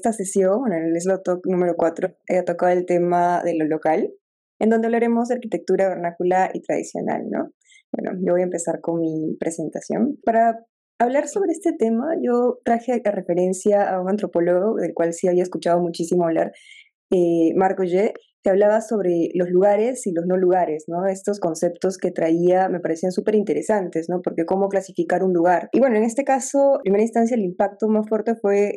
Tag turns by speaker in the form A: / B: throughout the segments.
A: esta sesión, bueno, en el Slow Talk número 4, he tocado el tema de lo local, en donde hablaremos de arquitectura vernácula y tradicional, ¿no? Bueno, yo voy a empezar con mi presentación. Para hablar sobre este tema, yo traje a referencia a un antropólogo del cual sí había escuchado muchísimo hablar, Marc Augé, que hablaba sobre los lugares y los no lugares, ¿no? Estos conceptos que traía me parecían súper interesantes, ¿no? Porque cómo clasificar un lugar. Y bueno, en este caso, en primera instancia, el impacto más fuerte fue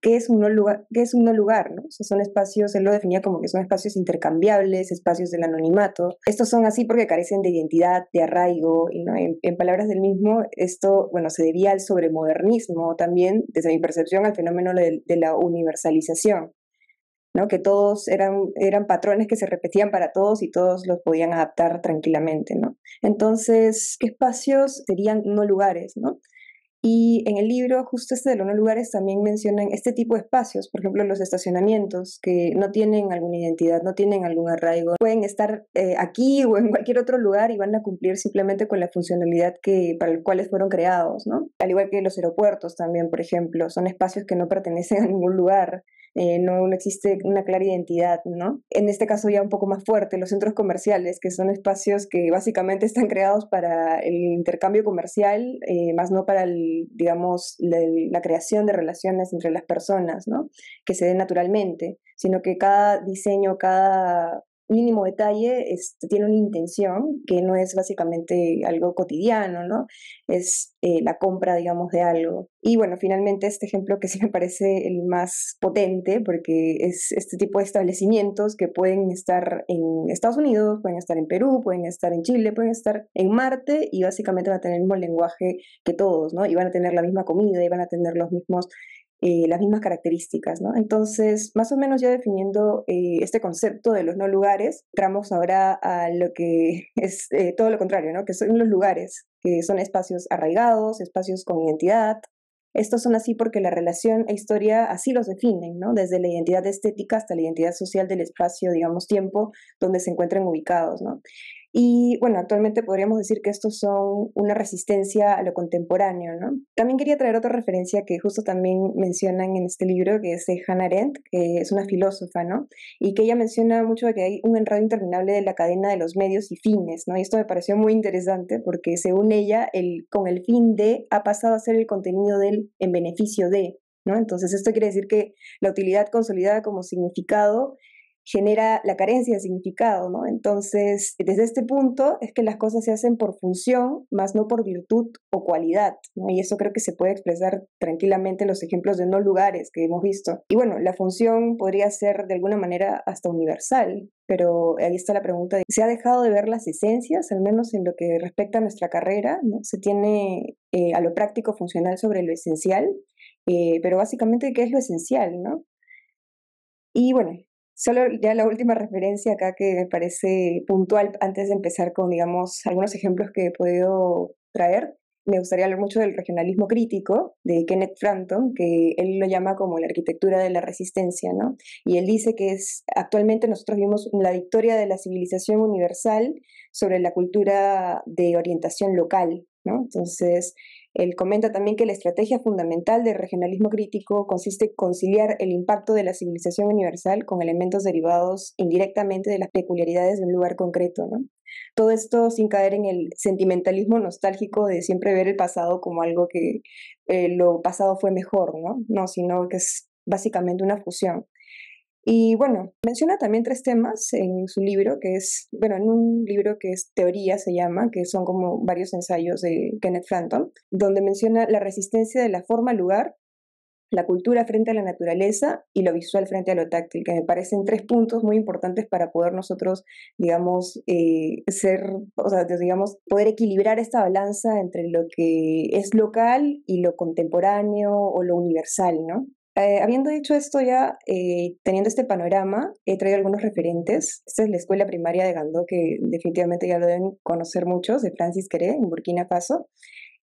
A: qué es un no lugar, qué es un no lugar, ¿no? O sea, son espacios, él lo definía como que son espacios intercambiables, espacios del anonimato. Estos son así porque carecen de identidad, de arraigo, y ¿no? En palabras del mismo, esto, bueno, se debía al sobremodernismo también, desde mi percepción, al fenómeno de la universalización, ¿no? Que todos eran patrones que se repetían para todos y todos los podían adaptar tranquilamente, ¿no? Entonces, ¿qué espacios serían no lugares, ¿no? Y en el libro, justo este de los no lugares, también mencionan este tipo de espacios, por ejemplo, los estacionamientos, que no tienen alguna identidad, no tienen algún arraigo, pueden estar aquí o en cualquier otro lugar y van a cumplir simplemente con la funcionalidad para la cuales fueron creados, ¿no? Al igual que los aeropuertos también, por ejemplo, son espacios que no pertenecen a ningún lugar. No existe una clara identidad, ¿no? En este caso ya un poco más fuerte, los centros comerciales, que son espacios que básicamente están creados para el intercambio comercial, más no para, digamos, la creación de relaciones entre las personas, ¿no? Que se den naturalmente, sino que cada diseño, cada mínimo detalle tiene una intención que no es básicamente algo cotidiano, ¿no? Es la compra, digamos, de algo. Y bueno, finalmente este ejemplo que sí me parece el más potente, porque es este tipo de establecimientos que pueden estar en Estados Unidos, pueden estar en Perú, pueden estar en Chile, pueden estar en Marte y básicamente van a tener el mismo lenguaje que todos, ¿no? Y van a tener la misma comida y van a tener las mismas características, ¿no? Entonces, más o menos ya definiendo este concepto de los no lugares, entramos ahora a lo que es todo lo contrario, ¿no? Que son los lugares, que son espacios arraigados, espacios con identidad. Estos son así porque la relación e historia así los definen, ¿no? Desde la identidad estética hasta la identidad social del espacio, digamos, tiempo, donde se encuentran ubicados, ¿no? Y bueno, actualmente podríamos decir que estos son una resistencia a lo contemporáneo, ¿no? También quería traer otra referencia que justo también mencionan en este libro, que es de Hannah Arendt, que es una filósofa, ¿no? Y que ella menciona mucho de que hay un enredo interminable de la cadena de los medios y fines, ¿no? Y esto me pareció muy interesante porque según ella, con el fin de ha pasado a ser el contenido del en beneficio de, ¿no? Entonces esto quiere decir que la utilidad consolidada como significado genera la carencia de significado, ¿no? Entonces, desde este punto es que las cosas se hacen por función, más no por virtud o cualidad, ¿no? Y eso creo que se puede expresar tranquilamente en los ejemplos de no lugares que hemos visto. Y bueno, la función podría ser de alguna manera hasta universal, pero ahí está la pregunta, ¿se ha dejado de ver las esencias, al menos en lo que respecta a nuestra carrera, ¿no? Se tiene a lo práctico funcional sobre lo esencial, pero básicamente, ¿qué es lo esencial, no? Y bueno, solo ya la última referencia acá que me parece puntual antes de empezar con, digamos, algunos ejemplos que he podido traer. Me gustaría hablar mucho del regionalismo crítico de Kenneth Frampton, que él lo llama como la arquitectura de la resistencia, ¿no? Y él dice que actualmente nosotros vimos la victoria de la civilización universal sobre la cultura de orientación local, ¿no? Entonces, él comenta también que la estrategia fundamental del regionalismo crítico consiste en conciliar el impacto de la civilización universal con elementos derivados indirectamente de las peculiaridades de un lugar concreto, ¿no? Todo esto sin caer en el sentimentalismo nostálgico de siempre ver el pasado como algo que lo pasado fue mejor, ¿no? No, sino que es básicamente una fusión. Y bueno, menciona también tres temas en su libro, que es, bueno, en un libro que es Teoría se llama, que son como varios ensayos de Kenneth Frampton, donde menciona la resistencia de la forma al lugar, la cultura frente a la naturaleza y lo visual frente a lo táctil, que me parecen tres puntos muy importantes para poder nosotros, digamos, o sea, digamos, poder equilibrar esta balanza entre lo que es local y lo contemporáneo o lo universal, ¿no? Habiendo dicho esto ya, teniendo este panorama, he traído algunos referentes. Esta es la escuela primaria de Gandó, que definitivamente ya lo deben conocer muchos, de Francis Queré, en Burkina Faso.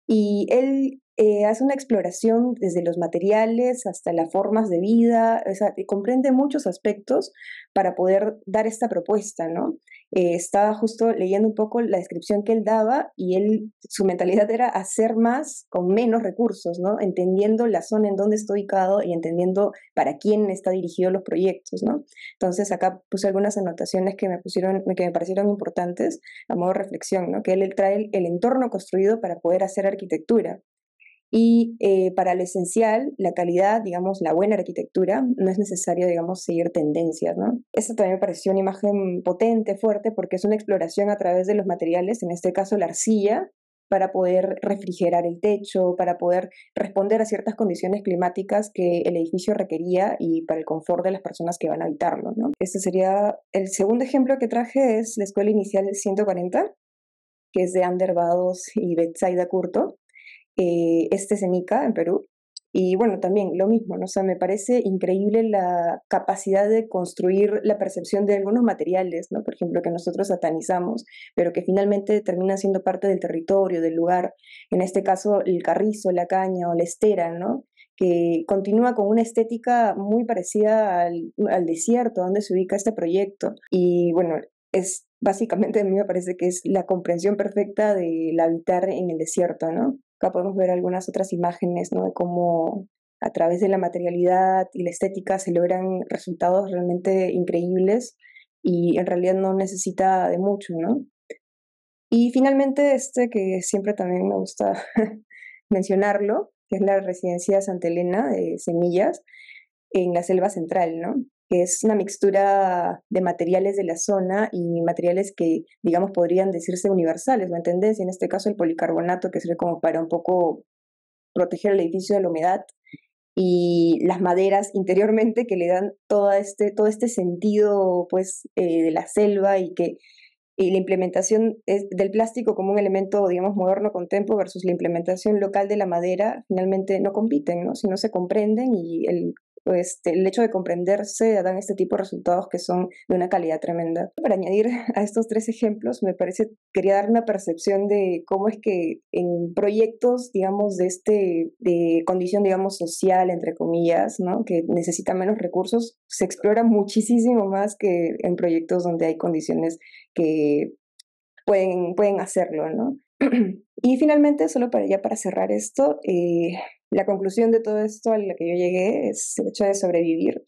A: Y él hace una exploración desde los materiales hasta las formas de vida, o sea, comprende muchos aspectos para poder dar esta propuesta, ¿no? Estaba justo leyendo un poco la descripción que él daba y su mentalidad era hacer más con menos recursos, ¿no? Entendiendo la zona en donde está ubicado y entendiendo para quién está dirigido los proyectos, ¿no? Entonces acá puse algunas anotaciones que me parecieron importantes a modo de reflexión, ¿no? Que él trae el entorno construido para poder hacer arquitectura. Y para lo esencial, la calidad, digamos, la buena arquitectura, no es necesario, digamos, seguir tendencias, ¿no? Esta también me pareció una imagen potente, fuerte, porque es una exploración a través de los materiales, en este caso la arcilla, para poder refrigerar el techo, para poder responder a ciertas condiciones climáticas que el edificio requería y para el confort de las personas que van a habitarlo, ¿no? Este sería el segundo ejemplo que traje, es la Escuela Inicial 140, que es de Ander Vados y Betsaida Curto. Este es en Ica, en Perú. Y bueno, también lo mismo, ¿no? O sea, me parece increíble la capacidad de construir la percepción de algunos materiales, ¿no? Por ejemplo, que nosotros satanizamos, pero que finalmente terminan siendo parte del territorio, del lugar. En este caso, el carrizo, la caña o la estera, ¿no? Que continúa con una estética muy parecida al desierto, donde se ubica este proyecto. Y bueno, es básicamente, a mí me parece que es la comprensión perfecta del habitar en el desierto, ¿no? Acá podemos ver algunas otras imágenes, ¿no? De cómo a través de la materialidad y la estética se logran resultados realmente increíbles y en realidad no necesita de mucho, ¿no? Y finalmente este que siempre también me gusta mencionarlo, que es la residencia Santa Elena de Semillas en la selva central, ¿no? Que es una mixtura de materiales de la zona y materiales que, digamos, podrían decirse universales, ¿me entendés? Y en este caso el policarbonato, que sirve como para un poco proteger el edificio de la humedad, y las maderas interiormente que le dan todo este sentido, pues, de la selva y la implementación del plástico como un elemento, digamos, moderno con tempo versus la implementación local de la madera, finalmente no compiten, ¿no? Si no se comprenden y el hecho de comprenderse dan este tipo de resultados que son de una calidad tremenda. Para añadir a estos tres ejemplos, quería dar una percepción de cómo es que en proyectos, digamos, de condición, digamos, social, entre comillas, ¿no? Que necesitan menos recursos, se explora muchísimo más que en proyectos donde hay condiciones que pueden hacerlo, ¿no? Y finalmente, solo para cerrar esto, la conclusión de todo esto a la que yo llegué es el hecho de sobrevivir,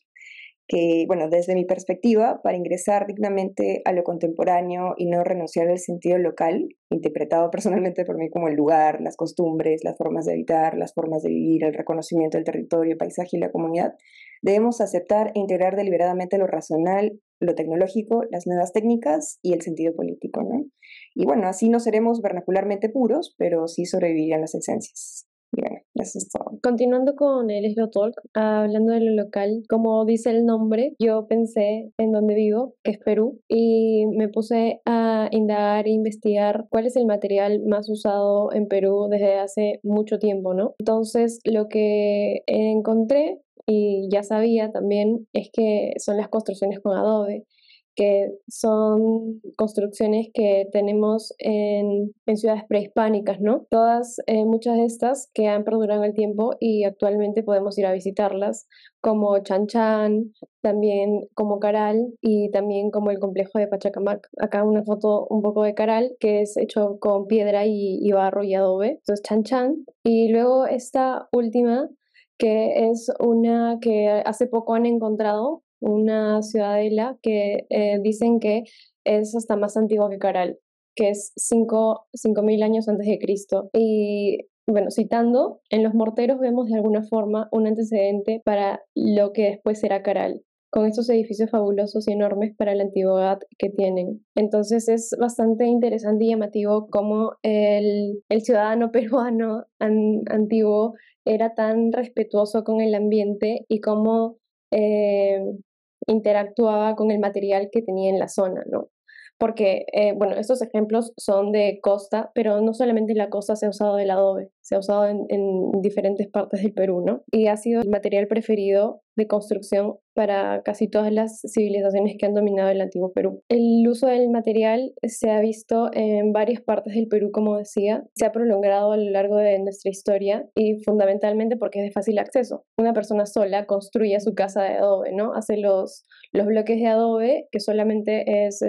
A: que, bueno, desde mi perspectiva, para ingresar dignamente a lo contemporáneo y no renunciar al sentido local, interpretado personalmente por mí como el lugar, las costumbres, las formas de habitar, las formas de vivir, el reconocimiento del territorio, el paisaje y la comunidad, debemos aceptar e integrar deliberadamente lo racional, lo tecnológico, las nuevas técnicas y el sentido político, ¿no? Y bueno, así no seremos vernacularmente puros, pero sí sobrevivirán las esencias. Y bueno, eso es todo.
B: Continuando con el Slow Talk, hablando de lo local, como dice el nombre, yo pensé en donde vivo, que es Perú, y me puse a indagar e investigar cuál es el material más usado en Perú desde hace mucho tiempo, ¿no? Entonces, lo que encontré y ya sabía también es que son las construcciones con adobe, que son construcciones que tenemos en ciudades prehispánicas, ¿no? Muchas de estas que han perdurado el tiempo y actualmente podemos ir a visitarlas, como Chan Chan, también como Caral y también como el complejo de Pachacamac. Acá una foto un poco de Caral, que es hecho con piedra y barro y adobe. Entonces Chan Chan. Y luego esta última, que es una que hace poco han encontrado, una ciudadela que dicen que es hasta más antigua que Caral, que es 5.000 años antes de Cristo. Y bueno, citando, en los morteros vemos de alguna forma un antecedente para lo que después será Caral, con estos edificios fabulosos y enormes para la antigüedad que tienen. Entonces es bastante interesante y llamativo cómo el ciudadano peruano antiguo era tan respetuoso con el ambiente y cómo eh, interactuaba con el material que tenía en la zona, ¿no? Porque, bueno, estos ejemplos son de costa, pero no solamente en la costa se ha usado el adobe. se ha usado en diferentes partes del Perú, ¿no? Y ha sido el material preferido de construcción para casi todas las civilizaciones que han dominado el antiguo Perú. El uso del material se ha visto en varias partes del Perú, como decía, se ha prolongado a lo largo de nuestra historia y fundamentalmente porque es de fácil acceso. Una persona sola construye su casa de adobe, ¿no? Hace los bloques de adobe, que solamente es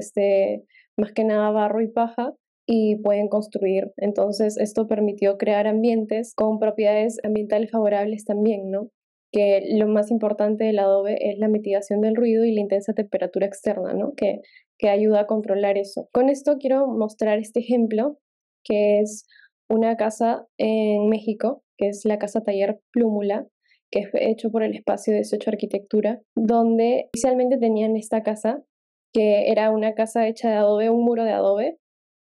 B: más que nada barro y paja, y pueden construir. Entonces, esto permitió crear ambientes con propiedades ambientales favorables también, ¿no? Que lo más importante del adobe es la mitigación del ruido y la intensa temperatura externa, ¿no? Que ayuda a controlar eso. Con esto quiero mostrar este ejemplo, que es una casa en México, que es la casa taller Plúmula, que es hecho por el Espacio 18 Arquitectura, donde inicialmente tenían esta casa, que era una casa hecha de adobe, un muro de adobe,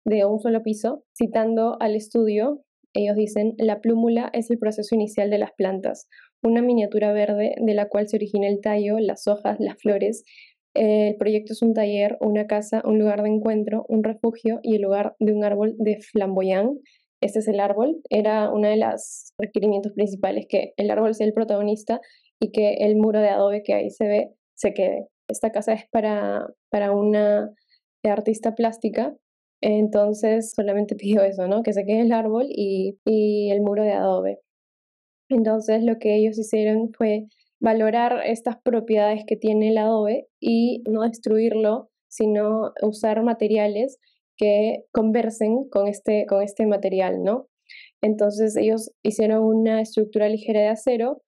B: de un solo piso. Citando al estudio, ellos dicen: la plúmula es el proceso inicial de las plantas, una miniatura verde de la cual se origina el tallo, las hojas, las flores. El proyecto es un taller, una casa, un lugar de encuentro, un refugio y el lugar de un árbol de flamboyán. Este es el árbol. Era uno de los requerimientos principales, que el árbol sea el protagonista y que el muro de adobe que ahí se ve se quede. Esta casa es para una artista plástica, entonces solamente pidió eso, ¿no? Que se quede el árbol y el muro de adobe. Entonces lo que ellos hicieron fue valorar estas propiedades que tiene el adobe y no destruirlo, sino usar materiales que conversen con este material, ¿no? Entonces ellos hicieron una estructura ligera de acero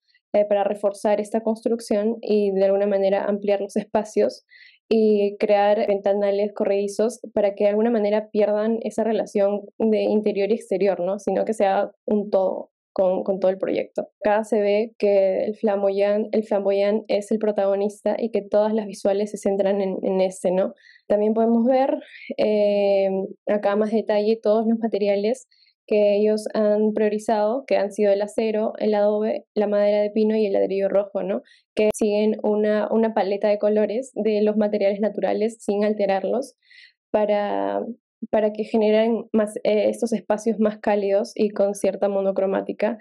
B: para reforzar esta construcción y de alguna manera ampliar los espacios y crear ventanales corredizos para que de alguna manera pierdan esa relación de interior y exterior, ¿no? Sino que sea un todo con todo el proyecto. Acá se ve que el flamboyán es el protagonista y que todas las visuales se centran en este, ¿no? También podemos ver eh, acá más detalle todos los materiales que ellos han priorizado, que han sido el acero, el adobe, la madera de pino y el ladrillo rojo, ¿no? Que siguen una paleta de colores de los materiales naturales sin alterarlos para, para que generen más, estos espacios más cálidos y con cierta monocromática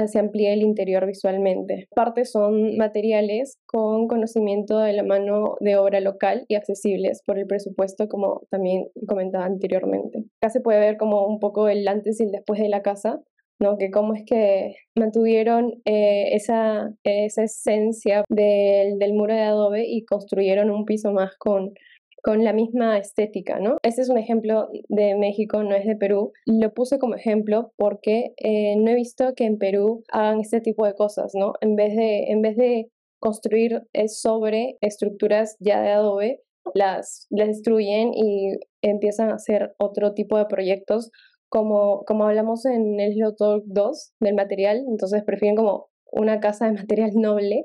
B: se amplíe el interior visualmente. Aparte son materiales con conocimiento de la mano de obra local y accesibles por el presupuesto, como también comentaba anteriormente. Acá se puede ver como un poco el antes y el después de la casa, ¿no? Que cómo es que mantuvieron esa esencia del muro de adobe y construyeron un piso más con la misma estética, ¿no? Este es un ejemplo de México, no es de Perú. Lo puse como ejemplo porque no he visto que en Perú hagan este tipo de cosas, ¿no? En vez de construir sobre estructuras ya de adobe, las destruyen y empiezan a hacer otro tipo de proyectos, como hablamos en el Hello Talk 2 del material. Entonces prefieren como una casa de material noble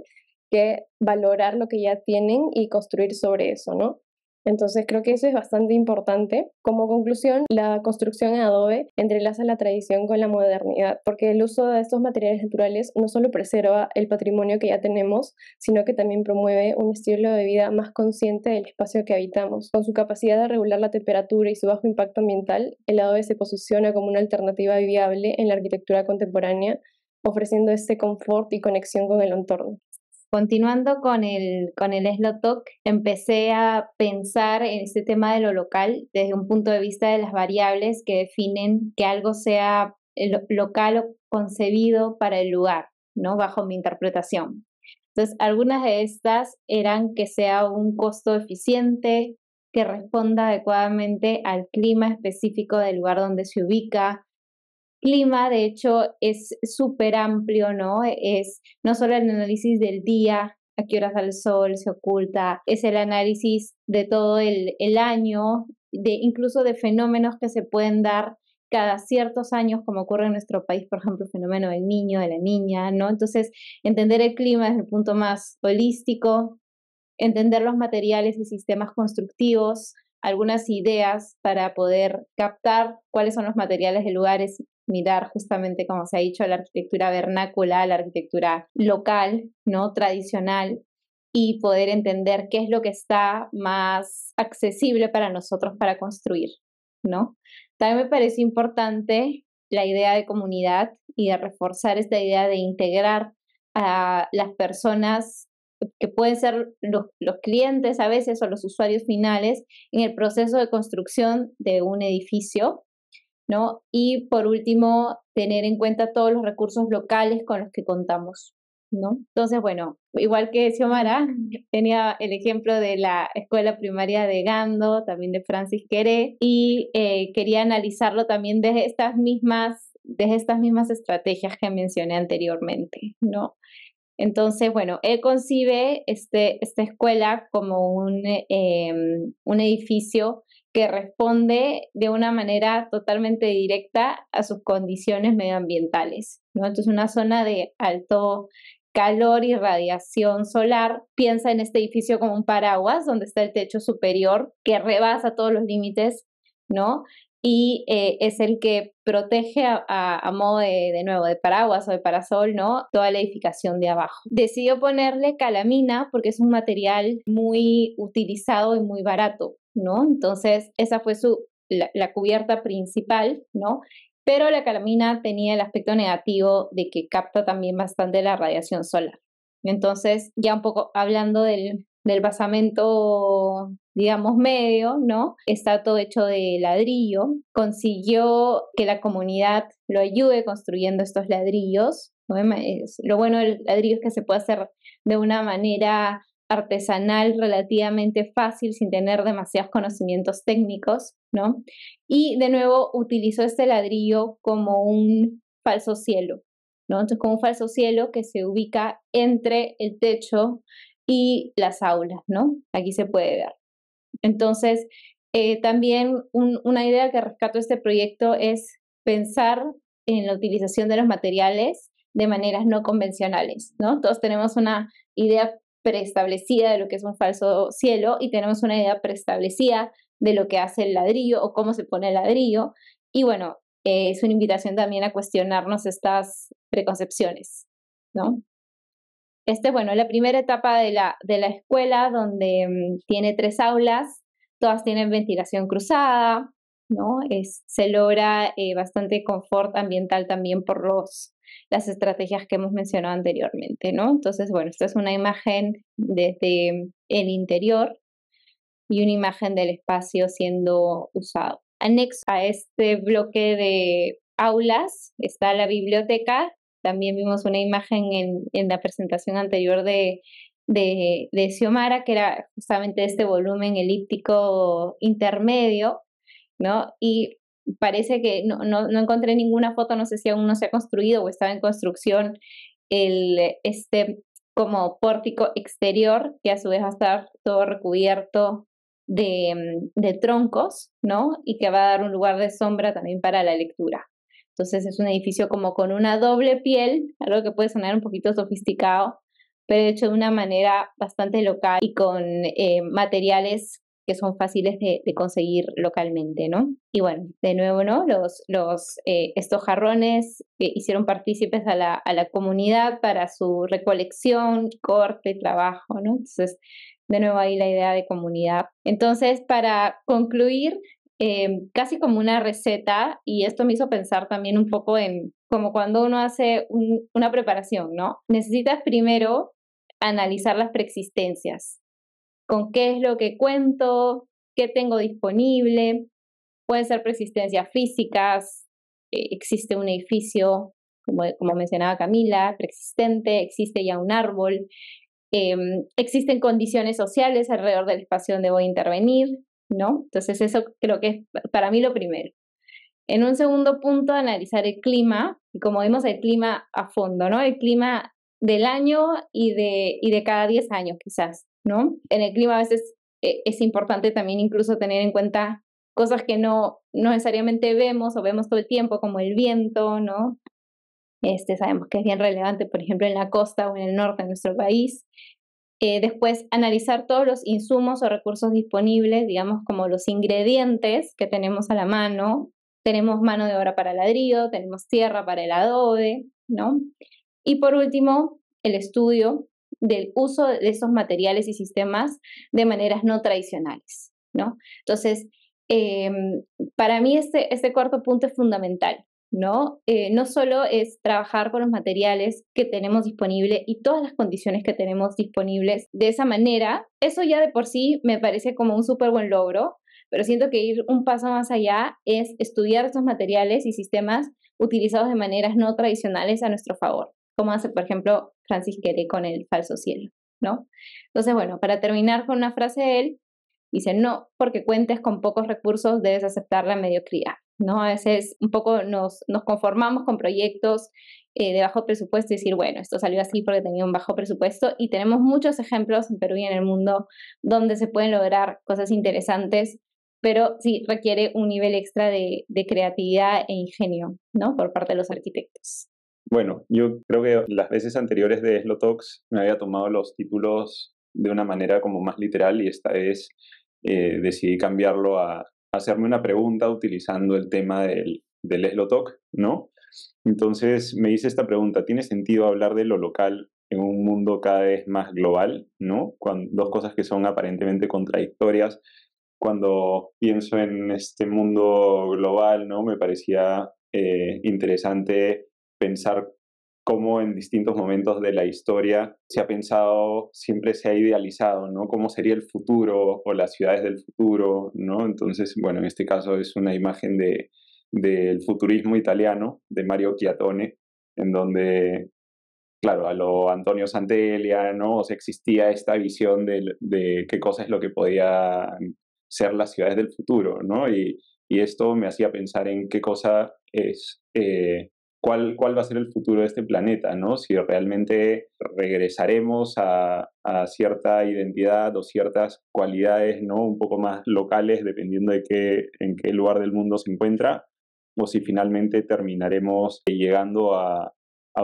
B: que valorar lo que ya tienen y construir sobre eso, ¿no? Entonces creo que eso es bastante importante. Como conclusión, la construcción en adobe entrelaza la tradición con la modernidad, porque el uso de estos materiales naturales no solo preserva el patrimonio que ya tenemos, sino que también promueve un estilo de vida más consciente del espacio que habitamos. Con su capacidad de regular la temperatura y su bajo impacto ambiental, el adobe se posiciona como una alternativa viable en la arquitectura contemporánea, ofreciendo este confort y conexión con el entorno.
C: Continuando con el Slow Talk, empecé a pensar en este tema de lo local desde un punto de vista de las variables que definen que algo sea local o concebido para el lugar, ¿no? Bajo mi interpretación. Entonces, algunas de estas eran que sea un costo eficiente, que responda adecuadamente al clima específico del lugar donde se ubica. Clima, de hecho, es súper amplio, ¿no? Es no solo el análisis del día, a qué hora sale el sol, se oculta, es el análisis de todo el año, incluso de fenómenos que se pueden dar cada ciertos años, como ocurre en nuestro país, por ejemplo, el fenómeno del niño, de la niña, ¿no? Entonces, entender el clima desde el punto más holístico, entender los materiales y sistemas constructivos, algunas ideas para poder captar cuáles son los materiales de lugares, mirar justamente, como se ha dicho, la arquitectura vernácula, la arquitectura local, ¿no? Tradicional, y poder entender qué es lo que está más accesible para nosotros para construir, ¿no? También me parece importante la idea de comunidad y de reforzar esta idea de integrar a las personas que pueden ser los clientes a veces o los usuarios finales en el proceso de construcción de un edificio, ¿no? Y por último, tener en cuenta todos los recursos locales con los que contamos, ¿no? Entonces, bueno, igual que Xiomara, tenía el ejemplo de la escuela primaria de Gando, también de Francis Queré, y quería analizarlo también desde estas mismas estrategias que mencioné anteriormente, ¿no? Entonces, bueno, él concibe esta escuela como un edificio que responde de una manera totalmente directa a sus condiciones medioambientales, ¿no? Entonces, una zona de alto calor y radiación solar, piensa en este edificio como un paraguas donde está el techo superior que rebasa todos los límites, ¿no? Y es el que protege a modo de nuevo, de paraguas o de parasol, ¿no? Toda la edificación de abajo. Decidió ponerle calamina porque es un material muy utilizado y muy barato, ¿no? Entonces, esa fue la cubierta principal, ¿no? Pero la calamina tenía el aspecto negativo de que capta también bastante la radiación solar. Entonces, ya un poco hablando del basamento, digamos, medio, ¿no? Está todo hecho de ladrillo. Consiguió que la comunidad lo ayude construyendo estos ladrillos, ¿no? Lo bueno del ladrillo es que se puede hacer de una manera artesanal relativamente fácil sin tener demasiados conocimientos técnicos, ¿no? Y de nuevo utilizó este ladrillo como un falso cielo, ¿no? Entonces, como un falso cielo que se ubica entre el techo y las aulas, ¿no? Aquí se puede ver. Entonces, también una idea que rescato de este proyecto es pensar en la utilización de los materiales de maneras no convencionales, ¿no? Todos tenemos una idea preestablecida de lo que es un falso cielo y tenemos una idea preestablecida de lo que hace el ladrillo o cómo se pone el ladrillo. Y bueno, es una invitación también a cuestionarnos estas preconcepciones, ¿no? Bueno, la primera etapa de la escuela, donde tiene 3 aulas, todas tienen ventilación cruzada, ¿no? Se logra bastante confort ambiental también por las estrategias que hemos mencionado anteriormente, ¿no? Entonces, bueno, esta es una imagen desde el interior y una imagen del espacio siendo usado. Anexo a este bloque de aulas está la biblioteca. También vimos una imagen en la presentación anterior de Xiomara, que era justamente este volumen elíptico intermedio, ¿no? Y parece que no encontré ninguna foto, no sé si aún no se ha construido o estaba en construcción como pórtico exterior, que a su vez va a estar todo recubierto de troncos, ¿no? Y que va a dar un lugar de sombra también para la lectura. Entonces es un edificio como con una doble piel, algo que puede sonar un poquito sofisticado, pero hecho de una manera bastante local y con materiales que son fáciles de conseguir localmente, ¿no? Y bueno, de nuevo, ¿no? Estos jarrones hicieron partícipes a la comunidad para su recolección, corte, trabajo, ¿no? Entonces, de nuevo ahí la idea de comunidad. Entonces, para concluir, casi como una receta, y esto me hizo pensar también un poco en como cuando uno hace una preparación, ¿no? Necesitas primero analizar las preexistencias, con qué es lo que cuento, qué tengo disponible, pueden ser preexistencias físicas, existe un edificio, como mencionaba Camila, preexistente, existe ya un árbol, existen condiciones sociales alrededor del espacio donde voy a intervenir, ¿no? Entonces eso creo que es para mí lo primero. En un segundo punto, analizar el clima, y como vimos el clima a fondo, ¿no? El clima del año y de cada 10 años quizás, ¿no? En el clima a veces es importante también incluso tener en cuenta cosas que no necesariamente vemos o vemos todo el tiempo, como el viento, ¿no? Sabemos que es bien relevante, por ejemplo, en la costa o en el norte de nuestro país. Después, analizar todos los insumos o recursos disponibles, digamos, como los ingredientes que tenemos a la mano. Tenemos mano de obra para ladrillo, tenemos tierra para el adobe, ¿no? Y por último, el estudio del uso de esos materiales y sistemas de maneras no tradicionales, ¿no? Entonces, para mí este cuarto punto es fundamental, ¿no? No solo es trabajar con los materiales que tenemos disponibles y todas las condiciones que tenemos disponibles de esa manera, eso ya de por sí me parece como un súper buen logro, pero siento que ir un paso más allá es estudiar estos materiales y sistemas utilizados de maneras no tradicionales a nuestro favor, como hace, por ejemplo, Francis Quere con el falso cielo, ¿no? Entonces, bueno, para terminar con una frase de él, dice, no porque cuentes con pocos recursos debes aceptar la mediocridad, ¿no? A veces un poco nos conformamos con proyectos de bajo presupuesto y decir, bueno, esto salió así porque tenía un bajo presupuesto y tenemos muchos ejemplos en Perú y en el mundo donde se pueden lograr cosas interesantes, pero sí requiere un nivel extra de creatividad e ingenio, ¿no? Por parte de los arquitectos.
D: Bueno, yo creo que las veces anteriores de Eslo Talks me había tomado los títulos de una manera como más literal y esta vez decidí cambiarlo a hacerme una pregunta utilizando el tema del Eslo Talk, ¿no? Entonces me hice esta pregunta, ¿tiene sentido hablar de lo local en un mundo cada vez más global, ¿no? Dos cosas que son aparentemente contradictorias. Cuando pienso en este mundo global, ¿no? Me parecía interesante pensar cómo en distintos momentos de la historia se ha pensado, siempre se ha idealizado, ¿no? Cómo sería el futuro o las ciudades del futuro, ¿no? Entonces, bueno, en este caso es una imagen del futurismo italiano, de Mario Chiatone, en donde, claro, a lo Antonio Santeglia, ¿no? O sea, existía esta visión de qué cosa es lo que podían ser las ciudades del futuro, ¿no? Y esto me hacía pensar en qué cosa es, cuál va a ser el futuro de este planeta, ¿no? Si realmente regresaremos a cierta identidad o ciertas cualidades, ¿no? Un poco más locales, dependiendo en qué lugar del mundo se encuentra, o si finalmente terminaremos llegando a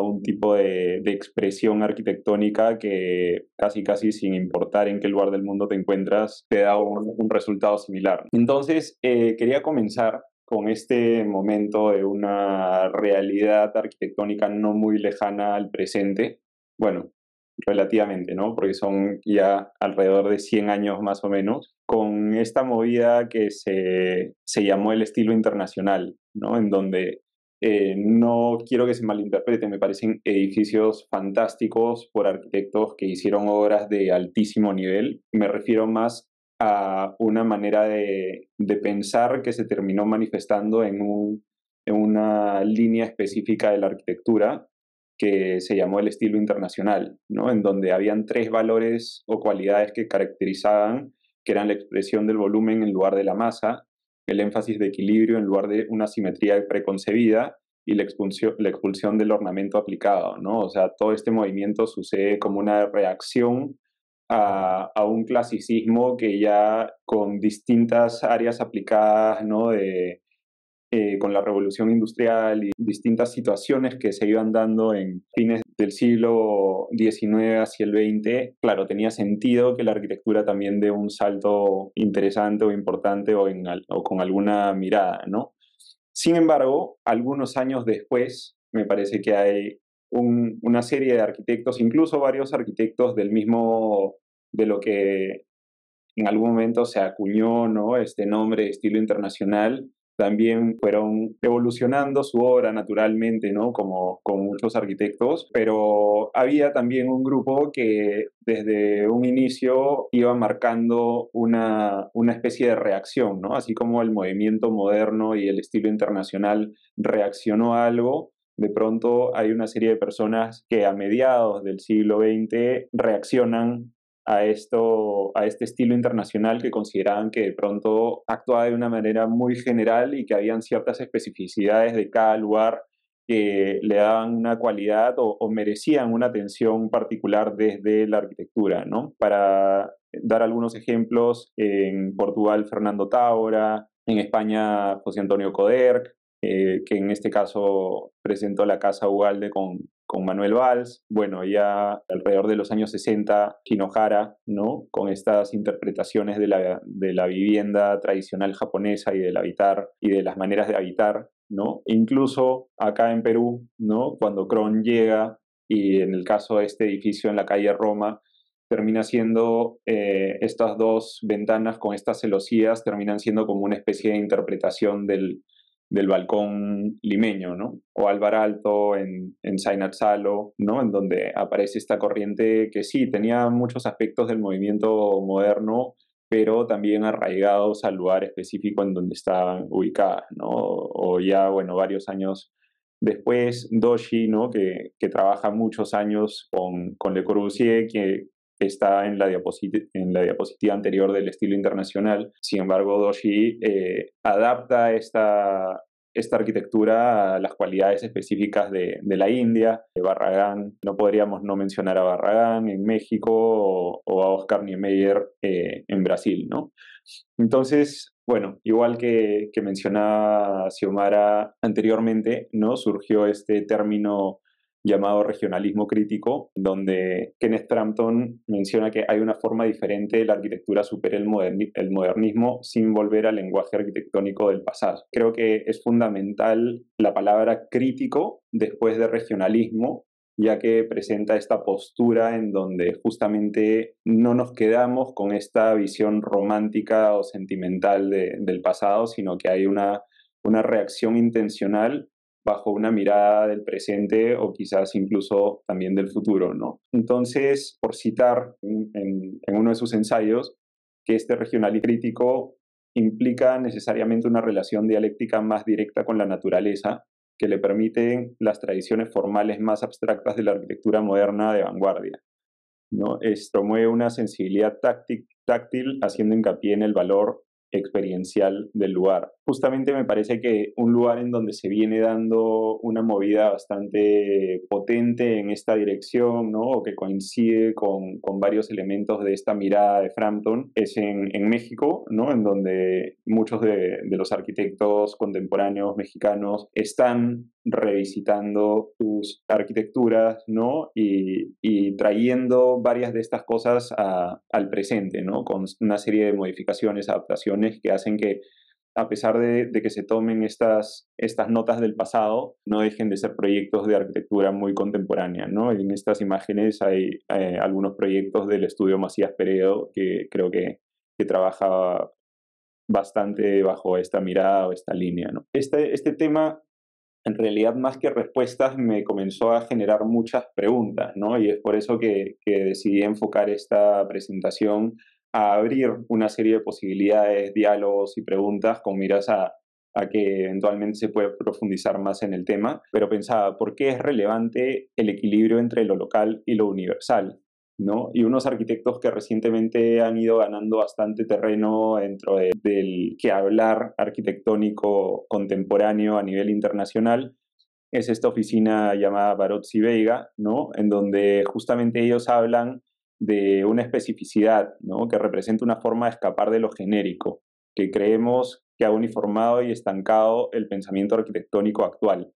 D: un tipo de expresión arquitectónica que casi sin importar en qué lugar del mundo te encuentras, te da un resultado similar. Entonces, quería comenzar con este momento de una realidad arquitectónica no muy lejana al presente. Bueno, relativamente, ¿no? Porque son ya alrededor de 100 años más o menos, con esta movida que se llamó el estilo internacional, ¿no? En donde no quiero que se malinterprete, me parecen edificios fantásticos por arquitectos que hicieron obras de altísimo nivel. Me refiero más a una manera de pensar que se terminó manifestando en una línea específica de la arquitectura que se llamó el estilo internacional, ¿no? En donde habían tres valores o cualidades que caracterizaban, que eran la expresión del volumen en lugar de la masa, el énfasis de equilibrio en lugar de una simetría preconcebida y la expulsión del ornamento aplicado, ¿no? O sea, todo este movimiento sucede como una reacción a un clasicismo que ya con distintas áreas aplicadas, ¿no? Con la revolución industrial y distintas situaciones que se iban dando en fines del siglo XIX hacia el XX, claro, tenía sentido que la arquitectura también dé un salto interesante o importante o con alguna mirada, ¿no? Sin embargo, algunos años después, me parece que hay una serie de arquitectos, incluso varios arquitectos de lo que en algún momento se acuñó, ¿no? Este nombre de estilo internacional, también fueron evolucionando su obra naturalmente, ¿no? Como muchos arquitectos, pero había también un grupo que desde un inicio iba marcando una especie de reacción, ¿no? Así como el movimiento moderno y el estilo internacional reaccionó a algo, de pronto hay una serie de personas que a mediados del siglo XX reaccionan a este estilo internacional que consideraban que de pronto actuaba de una manera muy general y que habían ciertas especificidades de cada lugar que le daban una cualidad o merecían una atención particular desde la arquitectura, ¿no? Para dar algunos ejemplos, en Portugal Fernando Tábora, en España José Antonio Coderch, que en este caso presentó la Casa Ugalde con Manuel Valls, bueno, ya alrededor de los años 60, Kinohara, ¿no? Con estas interpretaciones de la vivienda tradicional japonesa y del habitar y de las maneras de habitar, ¿no? E incluso acá en Perú, ¿no? Cuando Cron llega y en el caso de este edificio en la calle Roma, termina siendo estas dos ventanas con estas celosías, terminan siendo como una especie de interpretación del balcón limeño, ¿no? O Alvar Aalto en Zainat Salo, ¿no? En donde aparece esta corriente que sí, tenía muchos aspectos del movimiento moderno, pero también arraigados al lugar específico en donde estaban ubicadas, ¿no? O ya, bueno, varios años después, Doshi, ¿no? Que trabaja muchos años con Le Corbusier, que está en la diapositiva anterior del estilo internacional. Sin embargo, Doshi adapta esta arquitectura a las cualidades específicas de la India. Barragán, no podríamos no mencionar a Barragán en México o a Oscar Niemeyer en Brasil, ¿no? Entonces, bueno, igual que mencionaba Xiomara anteriormente, ¿no? Surgió este término llamado regionalismo crítico, donde Kenneth Frampton menciona que hay una forma diferente de la arquitectura supera el modernismo sin volver al lenguaje arquitectónico del pasado. Creo que es fundamental la palabra crítico después de regionalismo, ya que presenta esta postura en donde justamente no nos quedamos con esta visión romántica o sentimental del pasado, sino que hay una reacción intencional bajo una mirada del presente o quizás incluso también del futuro, ¿no? Entonces, por citar en uno de sus ensayos, que este regionalismo crítico implica necesariamente una relación dialéctica más directa con la naturaleza, que le permiten las tradiciones formales más abstractas de la arquitectura moderna de vanguardia, ¿no? Promueve una sensibilidad táctil, haciendo hincapié en el valor experiencial del lugar. Justamente me parece que un lugar en donde se viene dando una movida bastante potente en esta dirección, ¿no? O que coincide con varios elementos de esta mirada de Frampton, es en México, ¿no? En donde muchos de los arquitectos contemporáneos mexicanos están revisitando sus arquitecturas, ¿no? Y trayendo varias de estas cosas al presente, ¿no? Con una serie de modificaciones, adaptaciones que hacen que, a pesar de que se tomen estas notas del pasado, no dejen de ser proyectos de arquitectura muy contemporánea, ¿no? En estas imágenes hay algunos proyectos del estudio Macías Peredo que creo que trabaja bastante bajo esta mirada o esta línea, ¿no? Este tema, en realidad, más que respuestas, me comenzó a generar muchas preguntas, ¿no? Y es por eso que decidí enfocar esta presentación a abrir una serie de posibilidades, diálogos y preguntas con miras a que eventualmente se puede profundizar más en el tema, pero pensaba, ¿por qué es relevante el equilibrio entre lo local y lo universal? ¿No? Y unos arquitectos que recientemente han ido ganando bastante terreno dentro del que hablar arquitectónico contemporáneo a nivel internacional es esta oficina llamada Barotsi Veiga, ¿no? En donde justamente ellos hablan de una especificidad, ¿no? Que representa una forma de escapar de lo genérico, que creemos que ha uniformado y estancado el pensamiento arquitectónico actual.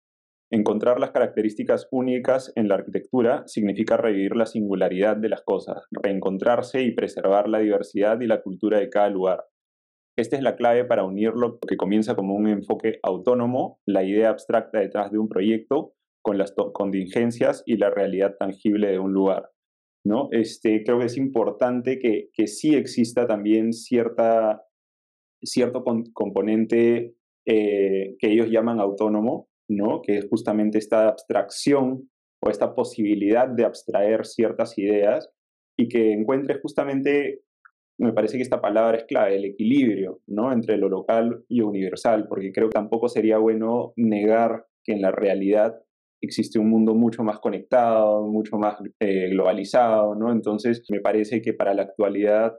D: Encontrar las características únicas en la arquitectura significa revivir la singularidad de las cosas, reencontrarse y preservar la diversidad y la cultura de cada lugar. Esta es la clave para unir lo que comienza como un enfoque autónomo, la idea abstracta detrás de un proyecto, con las contingencias y la realidad tangible de un lugar, ¿no? Creo que es importante que sí exista también cierto componente que ellos llaman autónomo, ¿no? Que es justamente esta abstracción o esta posibilidad de abstraer ciertas ideas y que encuentre justamente, me parece que esta palabra es clave, el equilibrio, ¿no? Entre lo local y lo universal, porque creo que tampoco sería bueno negar que en la realidad existe un mundo mucho más conectado, mucho más globalizado, ¿no? Entonces, me parece que para la actualidad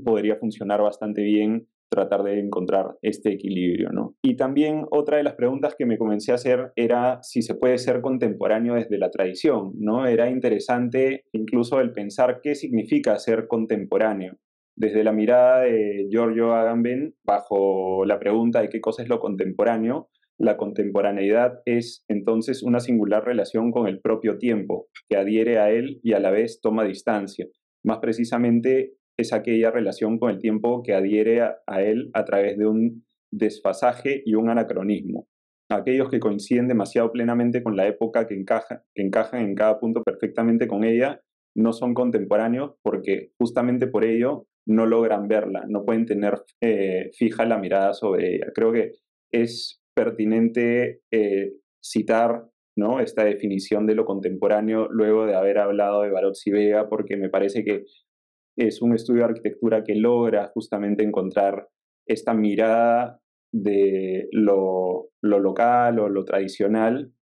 D: podría funcionar bastante bien tratar de encontrar este equilibrio, ¿no? Y también otra de las preguntas que me comencé a hacer era si se puede ser contemporáneo desde la tradición, ¿no? Era interesante incluso el pensar qué significa ser contemporáneo. Desde la mirada de Giorgio Agamben, bajo la pregunta de qué cosa es lo contemporáneo, la contemporaneidad es entonces una singular relación con el propio tiempo, que adhiere a él y a la vez toma distancia. Más precisamente, es aquella relación con el tiempo que adhiere a él a través de un desfasaje y un anacronismo. Aquellos que coinciden demasiado plenamente con la época, que encajan en cada punto perfectamente con ella, no son contemporáneos porque justamente por ello no logran verla, no pueden tener fija la mirada sobre ella. Creo que es pertinente citar, ¿no?, esta definición de lo contemporáneo luego de haber hablado de Barotz y Vega, porque me parece que es un estudio de arquitectura que logra justamente encontrar esta mirada de lo local o lo tradicional,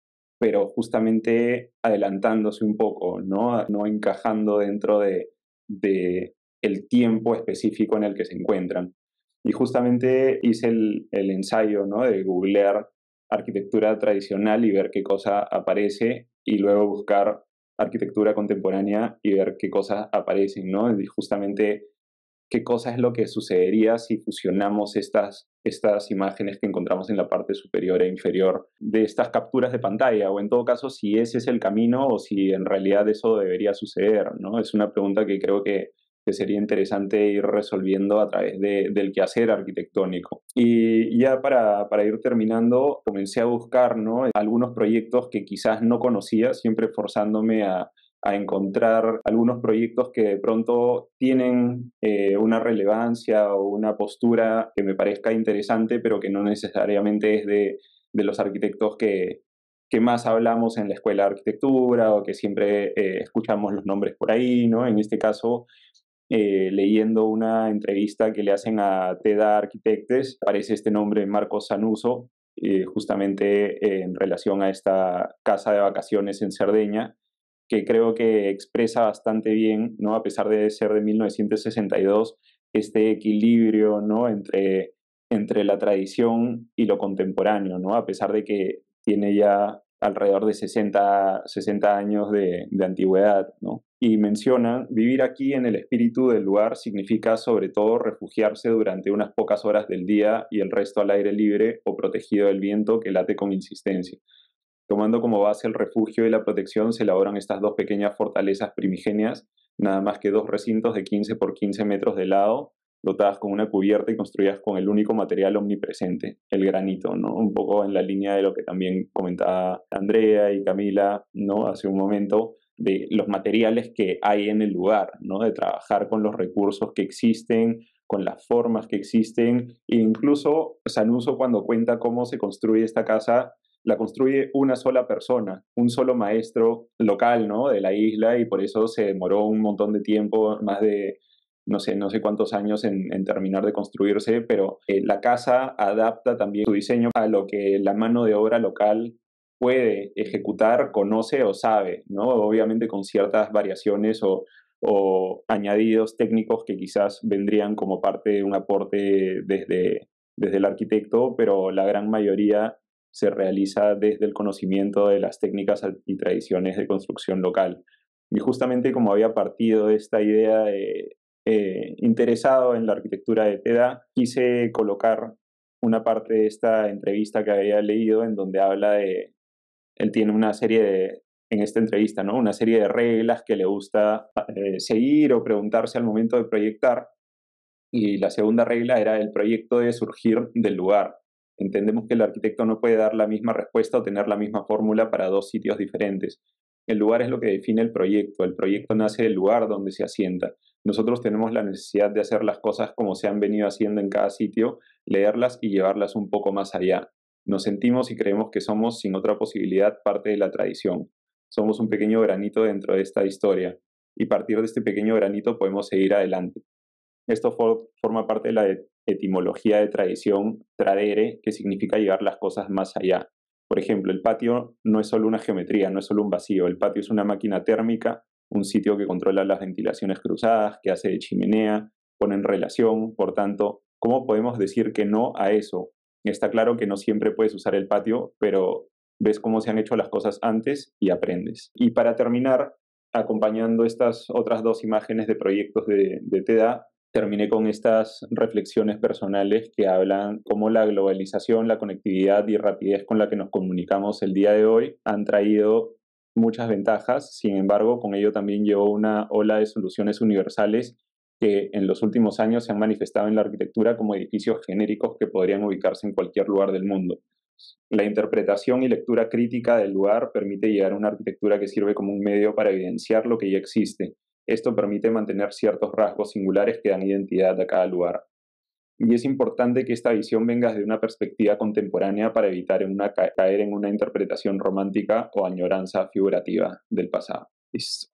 D: pero justamente adelantándose un poco, ¿no? No encajando dentro de el tiempo específico en el que se encuentran. Y justamente hice el ensayo, ¿no?, de googlear arquitectura tradicional y ver qué cosa aparece, y luego buscar arquitectura contemporánea y ver qué cosas aparecen, ¿no? Y justamente qué cosa es lo que sucedería si fusionamos estas imágenes que encontramos en la parte superior e inferior de estas capturas de pantalla, o en todo caso si ese es el camino o si en realidad eso debería suceder, ¿no? Es una pregunta que creo que sería interesante ir resolviendo a través del quehacer arquitectónico. Y ya para ir terminando, comencé a buscar, ¿no?, algunos proyectos que quizás no conocía, siempre forzándome a encontrar algunos proyectos que de pronto tienen una relevancia o una postura que me parezca interesante, pero que no necesariamente es de los arquitectos que más hablamos en la escuela de arquitectura o que siempre escuchamos los nombres por ahí, ¿no? En este caso, leyendo una entrevista que le hacen a TEDA Architectes, aparece este nombre, Marcos Sanuso, justamente en relación a esta casa de vacaciones en Cerdeña, que creo que expresa bastante bien, ¿no?, a pesar de ser de 1962, este equilibrio, ¿no?, entre la tradición y lo contemporáneo, ¿no?, a pesar de que tiene ya alrededor de 60 años de antigüedad, ¿no? Y menciona, vivir aquí en el espíritu del lugar significa sobre todo refugiarse durante unas pocas horas del día y el resto al aire libre o protegido del viento que late con insistencia. Tomando como base el refugio y la protección, se elaboran estas dos pequeñas fortalezas primigenias, nada más que dos recintos de 15 por 15 metros de lado, dotadas con una cubierta y construidas con el único material omnipresente, el granito, ¿no? Un poco en la línea de lo que también comentaba Andrea y Camila, ¿no?, hace un momento, de los materiales que hay en el lugar, ¿no?, de trabajar con los recursos que existen, con las formas que existen, e incluso Sanuso, cuando cuenta cómo se construye esta casa, la construye una sola persona, un solo maestro local, ¿no?, de la isla, y por eso se demoró un montón de tiempo, más de no sé cuántos años en terminar de construirse, pero la casa adapta también su diseño a lo que la mano de obra local puede ejecutar, conoce o sabe, ¿no? Obviamente con ciertas variaciones o añadidos técnicos que quizás vendrían como parte de un aporte desde el arquitecto, pero la gran mayoría se realiza desde el conocimiento de las técnicas y tradiciones de construcción local. Y justamente como había partido de esta idea interesado en la arquitectura de TEDA, quise colocar una parte de esta entrevista que había leído en donde habla de, él tiene una serie en esta entrevista, ¿no?, una serie de reglas que le gusta seguir o preguntarse al momento de proyectar, y la segunda regla era: el proyecto debe surgir del lugar. Entendemos que el arquitecto no puede dar la misma respuesta o tener la misma fórmula para dos sitios diferentes. El lugar es lo que define el proyecto nace del lugar donde se asienta. Nosotros tenemos la necesidad de hacer las cosas como se han venido haciendo en cada sitio, leerlas y llevarlas un poco más allá. Nos sentimos y creemos que somos, sin otra posibilidad, parte de la tradición. Somos un pequeño granito dentro de esta historia, y a partir de este pequeño granito podemos seguir adelante. Esto forma parte de la etimología de tradición, tradere, que significa llevar las cosas más allá. Por ejemplo, el patio no es solo una geometría, no es solo un vacío. El patio es una máquina térmica, un sitio que controla las ventilaciones cruzadas, que hace de chimenea, pone en relación. Por tanto, ¿cómo podemos decir que no a eso? Está claro que no siempre puedes usar el patio, pero ves cómo se han hecho las cosas antes y aprendes. Y para terminar, acompañando estas otras dos imágenes de proyectos de TEDA, terminé con estas reflexiones personales que hablan cómo la globalización, la conectividad y rapidez con la que nos comunicamos el día de hoy han traído muchas ventajas. Sin embargo, con ello también llevó una ola de soluciones universales que en los últimos años se han manifestado en la arquitectura como edificios genéricos que podrían ubicarse en cualquier lugar del mundo. La interpretación y lectura crítica del lugar permite llegar a una arquitectura que sirve como un medio para evidenciar lo que ya existe. Esto permite mantener ciertos rasgos singulares que dan identidad a cada lugar. y es importante que esta visión venga desde una perspectiva contemporánea para evitar caer en una interpretación romántica o añoranza figurativa del pasado. Listo.